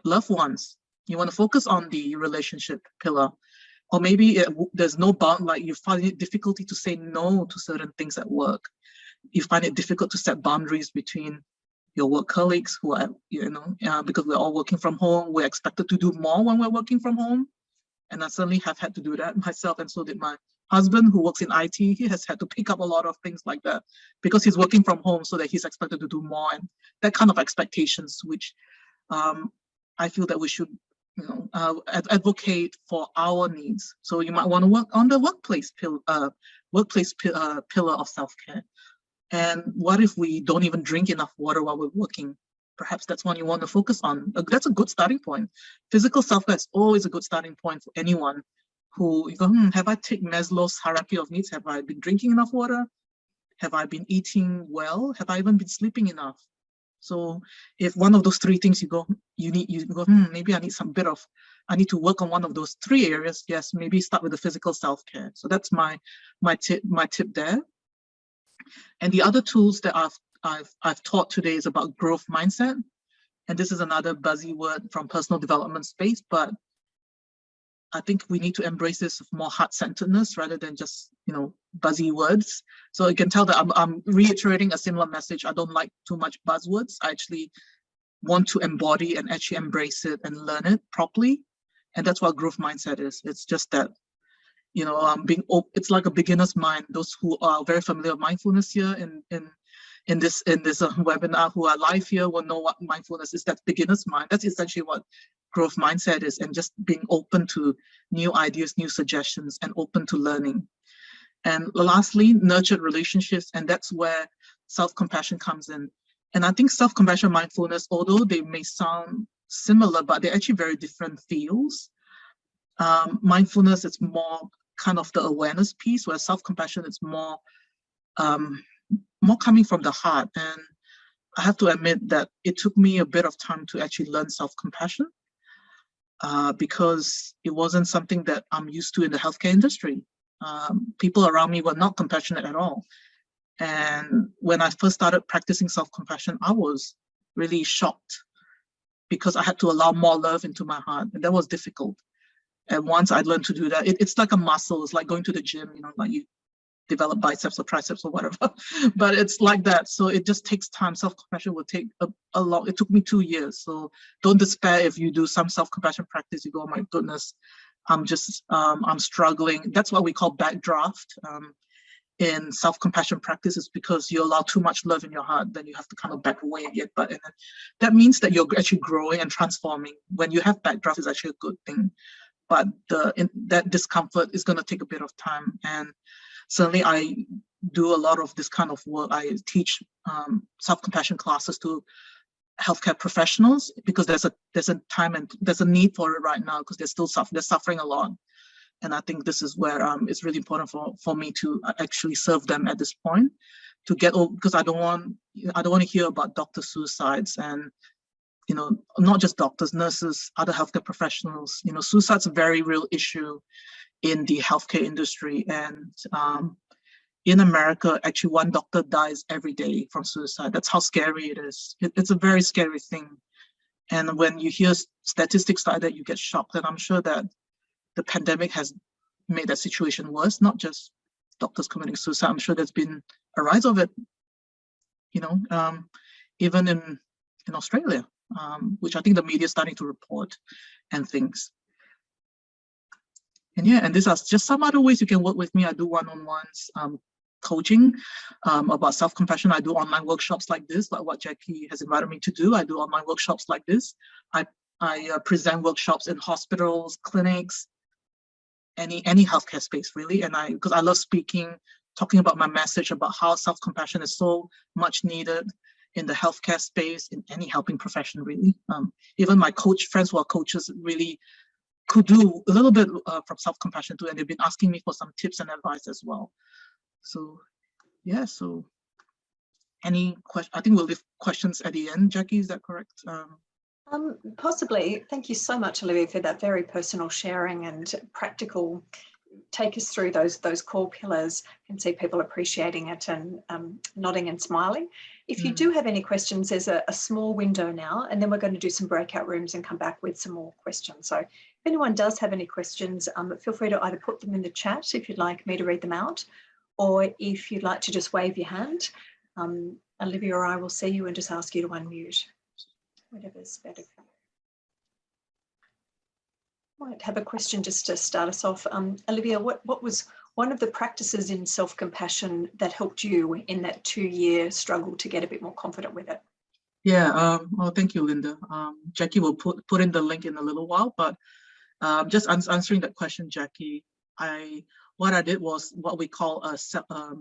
loved ones. You want to focus on the relationship pillar. Or maybe there's no bound, like you find it difficult to say no to certain things at work. You find it difficult to set boundaries between your work colleagues who are, because we're all working from home. We're expected to do more when we're working from home. And I certainly have had to do that myself, and so did my husband, who works in IT. He has had to pick up a lot of things like that because he's working from home, so that he's expected to do more, and that kind of expectations, which I feel that we should, advocate for our needs. So you might want to work on the workplace pillar of self-care. And what if we don't even drink enough water while we're working? Perhaps that's one you want to focus on. That's a good starting point. Physical self-care is always a good starting point for anyone who, you go, have I taken Maslow's hierarchy of needs? Have I been drinking enough water? Have I been eating well? Have I even been sleeping enough? So if one of those three things you go, maybe I need to work on one of those three areas. Yes, maybe start with the physical self-care. So that's my tip there. And the other tools that I've taught today is about growth mindset. And this is another buzzy word from personal development space, but I think we need to embrace this with more heart-centeredness rather than just, buzzy words. So you can tell that I'm reiterating a similar message. I don't like too much buzzwords. I actually want to embody and actually embrace it and learn it properly. And that's what growth mindset is. It's just that, it's like a beginner's mind. Those who are very familiar with mindfulness here in this webinar, who are live here, will know what mindfulness is. That's beginner's mind. That's essentially what growth mindset is, and just being open to new ideas, new suggestions, and open to learning. And lastly, nurtured relationships, and that's where self-compassion comes in. And I think self-compassion, mindfulness, although they may sound similar, but they're actually very different fields. Mindfulness is more kind of the awareness piece, where self-compassion is more coming from the heart. And I have to admit that it took me a bit of time to actually learn self-compassion because it wasn't something that I'm used to in the healthcare industry. People around me were not compassionate at all. And when I first started practicing self-compassion, I was really shocked because I had to allow more love into my heart, and that was difficult. And once I learned to do that, it's like a muscle. It's like going to the gym, like you develop biceps or triceps or whatever, but it's like that. So it just takes time. Self-compassion will take a long, it took me 2 years. So don't despair if you do some self-compassion practice. You go, oh my goodness, I'm struggling. That's what we call backdraft in self-compassion practices, because you allow too much love in your heart, then you have to kind of back away again. But that means that you're actually growing and transforming. When you have backdraft, it's actually a good thing. But that discomfort is going to take a bit of time. And certainly I do a lot of this kind of work. I teach self-compassion classes to healthcare professionals because there's a time and there's a need for it right now, because they're suffering a lot. And I think this is where it's really important for me to actually serve them at this point, to get over, because I don't want to hear about doctor suicides and, not just doctors, nurses, other healthcare professionals. Suicide's a very real issue in the healthcare industry. And in America, actually 1 doctor dies every day from suicide. That's how scary it is. It's a very scary thing. And when you hear statistics like that, you get shocked. And I'm sure that the pandemic has made that situation worse, not just doctors committing suicide. I'm sure there's been a rise of it, even in Australia, which I think the media is starting to report and things. And yeah, and these are just some other ways you can work with me. I do one-on-ones, coaching about self-compassion. I do online workshops like this, like what Jackie has invited me to do. I do online workshops like this. I present workshops in hospitals, clinics, any healthcare space really. And because I love speaking, talking about my message about how self-compassion is so much needed in the healthcare space, in any helping profession really. Even my friends who are coaches really could do a little bit from self-compassion too, and they've been asking me for some tips and advice as well. So yeah, so any question? I think we'll leave questions at the end. Jackie, is that correct? Possibly. Thank you so much, Olivia, for that very personal sharing and practical. Take us through those core pillars. I can see people appreciating it and nodding and smiling. If you do have any questions, there's a small window now, and then we're going to do some breakout rooms and come back with some more questions. So if anyone does have any questions, feel free to either put them in the chat if you'd like me to read them out, or if you'd like to just wave your hand, Olivia or I will see you and just ask you to unmute. Whatever's better for you. Might have a question just to start us off. Olivia, what was one of the practices in self-compassion that helped you in that 2-year struggle to get a bit more confident with it? Yeah, well, thank you, Linda. Jackie will put in the link in a little while, but just answering that question, Jackie, what I did was what we call a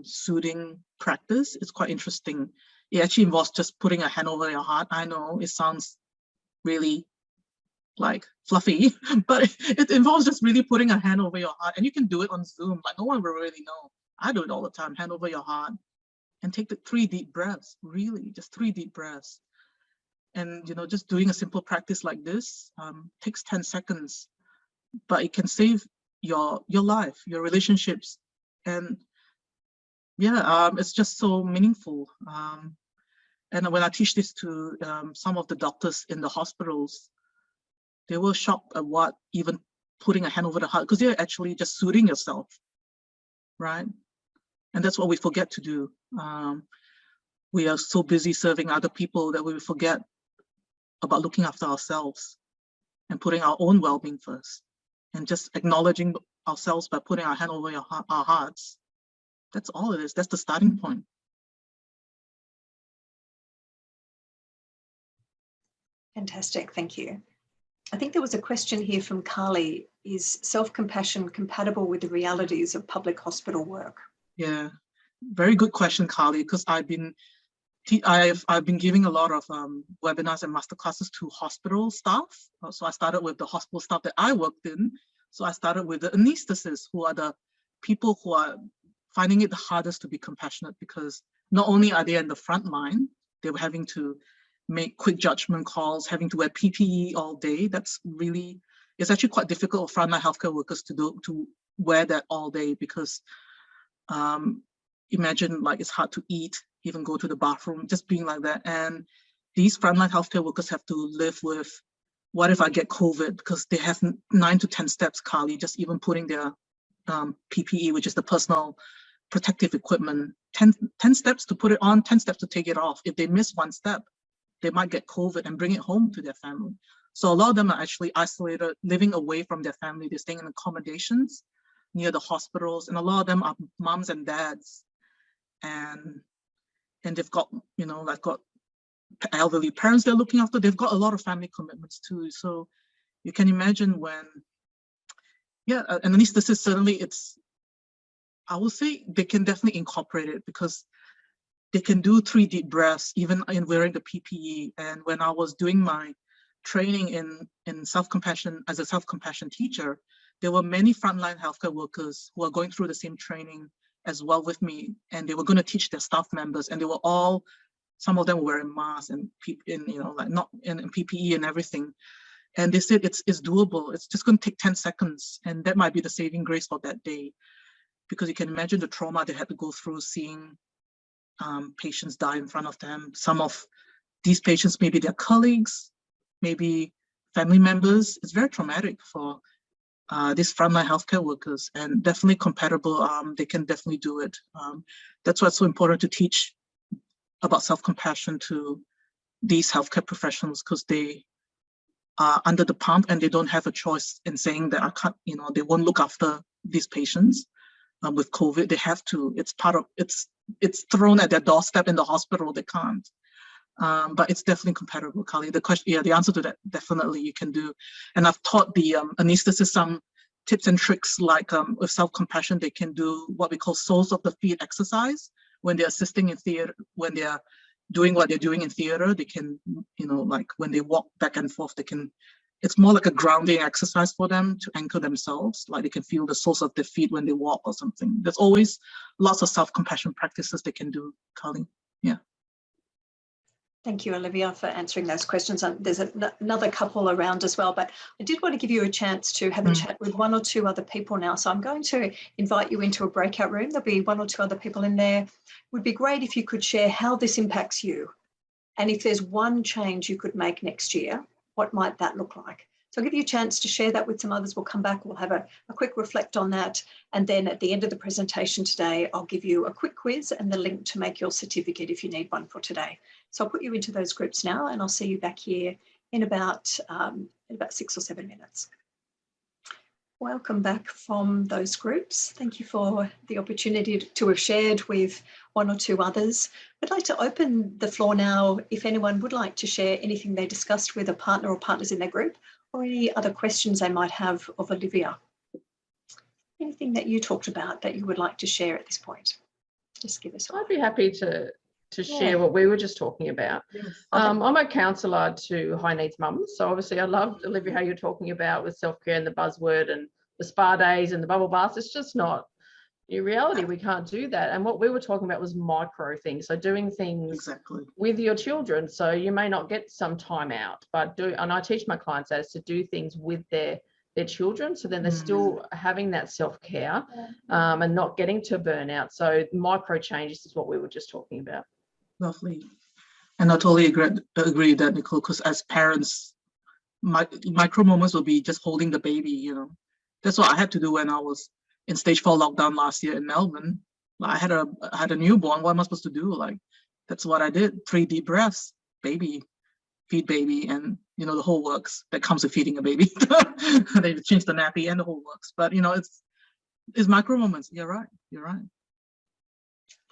soothing practice. It's quite interesting. It actually involves just putting a hand over your heart. I know it sounds really like fluffy, but it involves just really putting a hand over your heart, and you can do it on Zoom. Like no one will really know. I do it all the time. Hand over your heart, and take the 3 deep breaths. Really, just 3 deep breaths. And just doing a simple practice like this takes 10 seconds, but it can save your life, your relationships, and yeah, it's just so meaningful. And when I teach this to some of the doctors in the hospitals, they were shocked at what even putting a hand over the heart, because you're actually just soothing yourself, right? And that's what we forget to do. We are so busy serving other people that we forget about looking after ourselves and putting our own well-being first, and just acknowledging ourselves by putting our hand over our hearts. That's all it is. That's the starting point. Fantastic, thank you. I think there was a question here from Carly. Is self-compassion compatible with the realities of public hospital work? Yeah, very good question, Carly, because I've been giving a lot of webinars and masterclasses to hospital staff. So I started with the hospital staff that I worked in. So I started with the anesthetists, who are the people who are finding it the hardest to be compassionate, because not only are they in the front line, they were having to make quick judgment calls, having to wear PPE all day. It's actually quite difficult for frontline healthcare workers to wear that all day, because imagine, like, it's hard to eat, even go to the bathroom, just being like that. And these frontline healthcare workers have to live with, what if I get COVID? Because they have 9 to 10 steps, Carly, just even putting their PPE, which is the personal protective equipment, 10 steps to put it on, 10 steps to take it off. If they miss one step, they might get COVID and bring it home to their family. So a lot of them are actually isolated, living away from their family. They're staying in accommodations near the hospitals, and a lot of them are moms and dads, and they've got, got elderly parents they're looking after. They've got a lot of family commitments too. So you can imagine when, an anesthetist, certainly I would say they can definitely incorporate it, because they can do 3 deep breaths even in wearing the PPE. And when I was doing my training in self-compassion as a self-compassion teacher, there were many frontline healthcare workers who are going through the same training as well with me, and they were going to teach their staff members, and they were all, some of them were wearing masks and not in PPE and everything. And they said it's doable. It's just going to take 10 seconds, and that might be the saving grace for that day, because you can imagine the trauma they had to go through seeing patients die in front of them. Some of these patients, maybe their colleagues, maybe family members. It's very traumatic for these frontline healthcare workers, and definitely compatible. They can definitely do it. That's why it's so important to teach about self-compassion to these healthcare professionals, because they are under the pump and they don't have a choice in saying that I can't, they won't look after these patients with COVID. They have to. It's part of, it's thrown at their doorstep in the hospital. They can't. But it's definitely compatible, Carly. The question, the answer to that, definitely you can do. And I've taught the anesthetists some tips and tricks, like with self-compassion, they can do what we call soles of the feet exercise when they're assisting in theater, when they're doing what they're doing in theater. They can, like when they walk back and forth, they can, it's more like a grounding exercise for them to anchor themselves, like they can feel the soles of their feet when they walk or something. There's always lots of self-compassion practices they can do, Carly. Yeah. Thank you, Olivia, for answering those questions. There's another couple around as well, but I did want to give you a chance to have a chat with 1 or 2 other people now. So I'm going to invite you into a breakout room. There'll be 1 or 2 other people in there. It would be great if you could share how this impacts you. And if there's one change you could make next year, what might that look like? So I'll give you a chance to share that with some others. We'll come back, we'll have a quick reflect on that. And then at the end of the presentation today, I'll give you a quick quiz and the link to make your certificate if you need one for today. So I'll put you into those groups now, and I'll see you back here in about 6 or 7 minutes. Welcome back from those groups. Thank you for the opportunity to have shared with one or two others. I'd like to open the floor now if anyone would like to share anything they discussed with a partner or partners in their group, or any other questions they might have of Olivia. Anything that you talked about that you would like to share at this point? Just give us. I'd be happy to share what we were just talking about. Yes. I'm a counsellor to high needs mums, so obviously I loved, Olivia, how you're talking about with self-care and the buzzword and the spa days and the bubble baths. It's just not in reality. We can't do that. And what we were talking about was micro things, so doing things with your children. So you may not get some time out, but and I teach my clients that, is to do things with their children, so then they're still having that self-care and not getting to burnout. So micro changes is what we were just talking about. Lovely. And I totally agree with that, Nicole, because as parents, micro moments will be just holding the baby, you know. That's what I had to do when I was in stage 4 lockdown last year in Melbourne. I had a newborn. What am I supposed to do? Like, that's what I did. 3 deep breaths, baby, feed baby, and, you know, the whole works that comes with feeding a baby. They change the nappy and the whole works. But, you know, it's micro moments. You're right. You're right.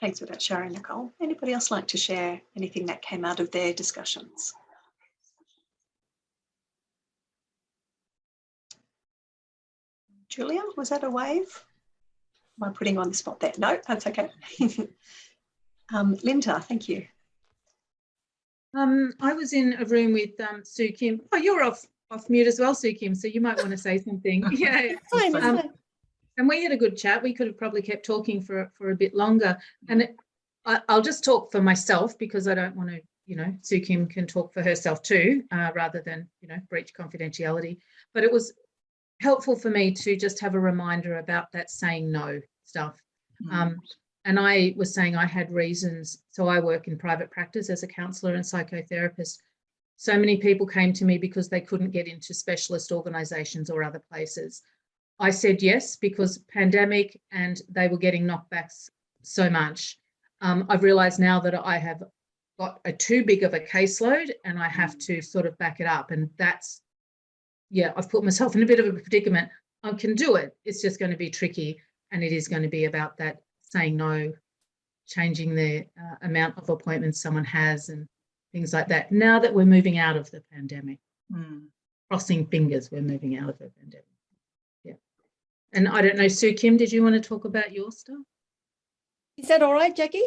Thanks for that sharing, Nicole. Anybody else like to share anything that came out of their discussions? Julia, was that a wave? Am I putting you on the spot there? No, that's okay. Linda, thank you. I was in a room with Sue Kim. Oh, you're off mute as well, Sue Kim, so you might want to say something. Yeah, fine. And we had a good chat. We could have probably kept talking for a bit longer. And I'll just talk for myself, because I don't want to, you know, Sue Kim can talk for herself too, rather than, you know, breach confidentiality. But it was helpful for me to just have a reminder about that saying no stuff. And I was saying I had reasons. So I work in private practice as a counsellor and psychotherapist. So many people came to me because they couldn't get into specialist organisations or other places. I said yes because pandemic, and they were getting knockbacks so much. I've realised now that I have got too big of a caseload and I have to sort of back it up. And that's, yeah, I've put myself in a bit of a predicament. I can do it. It's just going to be tricky. And it is going to be about that saying no, changing the amount of appointments someone has and things like that. Now that we're moving out of the pandemic, crossing fingers, we're moving out of the pandemic. Yeah. And I don't know, Sue Kim, did you want to talk about your stuff? Is that all right, Jackie?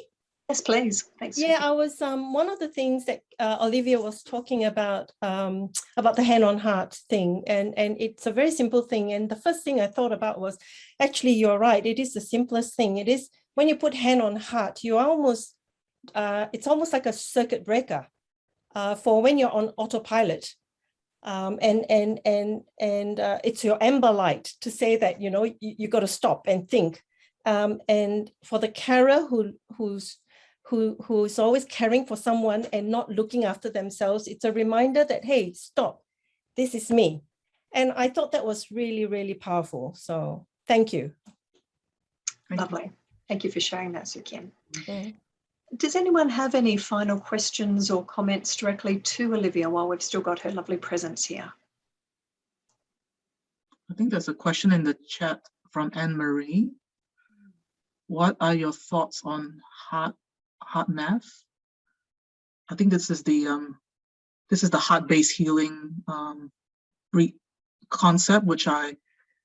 Yes, please. Thanks. Yeah, I was one of the things that Olivia was talking about the hand on heart thing, and it's a very simple thing. And the first thing I thought about was, actually, you're right. It is the simplest thing. It is when you put hand on heart, you almost it's almost like a circuit breaker for when you're on autopilot, and it's your amber light to say that, you know, you got to stop and think. And for the carer who's always caring for someone and not looking after themselves, it's a reminder that, hey, stop, this is me. And I thought that was really, really powerful. So thank you. Lovely. Thank you for sharing that, Sue Kim. Does anyone have any final questions or comments directly to Olivia while we've still got her lovely presence here? I think there's a question in the chat from Anne-Marie. What are your thoughts on heart math? I think this is the heart-based healing concept, which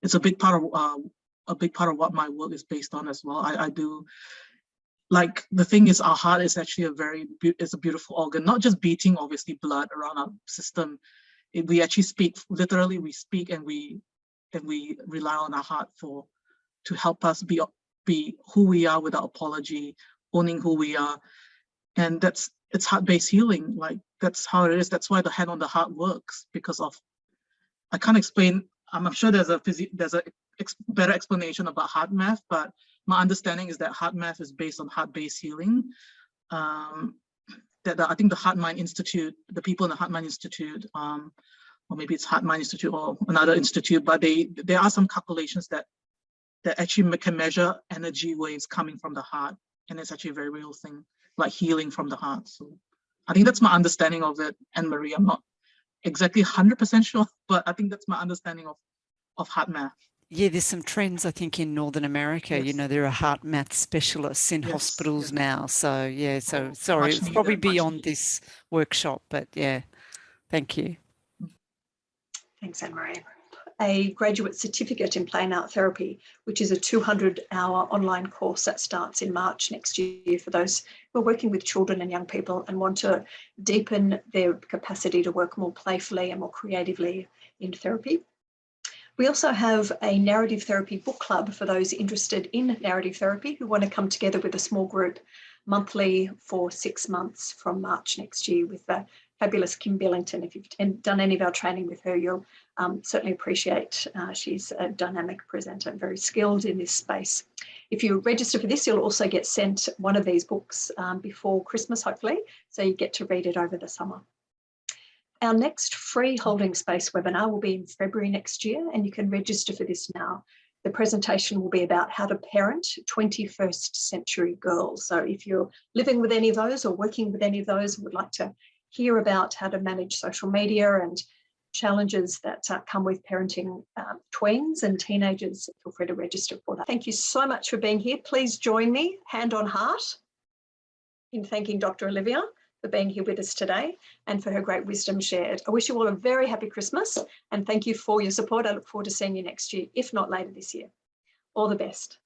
it's a big part of what my work is based on as well. I do, like, the thing is, our heart is actually it's a beautiful organ, not just beating, obviously, blood around our system. We actually speak, literally we speak, and we rely on our heart to help us be who we are without apology, owning who we are. And it's heart-based healing. Like, that's how it is. That's why the hand on the heart works, because I can't explain. I'm sure there's a better explanation about heart math, but my understanding is that heart math is based on heart-based healing. I think the Heart Mind Institute, the people in the Heart Mind Institute, or maybe it's Heart Mind Institute or another institute, but there are some calculations that actually can measure energy waves coming from the heart. And it's actually a very real thing, like healing from the heart. So I think that's my understanding of it. And Marie, I'm not exactly 100% sure, but I think that's my understanding of heart math. yeah, there's some trends, I think, in Northern America. You Yes. know, there are heart math specialists in Yes, hospitals yes. now. So, yeah, so sorry, Much it's probably needed, much beyond needed. this workshop, but yeah, thank you. Thanks, Anne-Marie. A graduate certificate in plain art therapy, which is a 200-hour online course that starts in March next year for those who are working with children and young people and want to deepen their capacity to work more playfully and more creatively in therapy. We also have a narrative therapy book club for those interested in narrative therapy who want to come together with a small group monthly for 6 months from March next year with the fabulous Kim Billington. If you've done any of our training with her, you'll certainly appreciate. She's a dynamic presenter and very skilled in this space. If you register for this, you'll also get sent one of these books before Christmas, hopefully, so you get to read it over the summer. Our next free holding space webinar will be in February next year, and you can register for this now. The presentation will be about how to parent 21st century girls. So if you're living with any of those or working with any of those and would like to hear about how to manage social media and challenges that come with parenting tweens and teenagers, feel free to register for that. Thank you so much for being here. Please join me, hand on heart, in thanking Dr. Olivia for being here with us today and for her great wisdom shared. I wish you all a very happy Christmas and thank you for your support. I look forward to seeing you next year, if not later this year. All the best.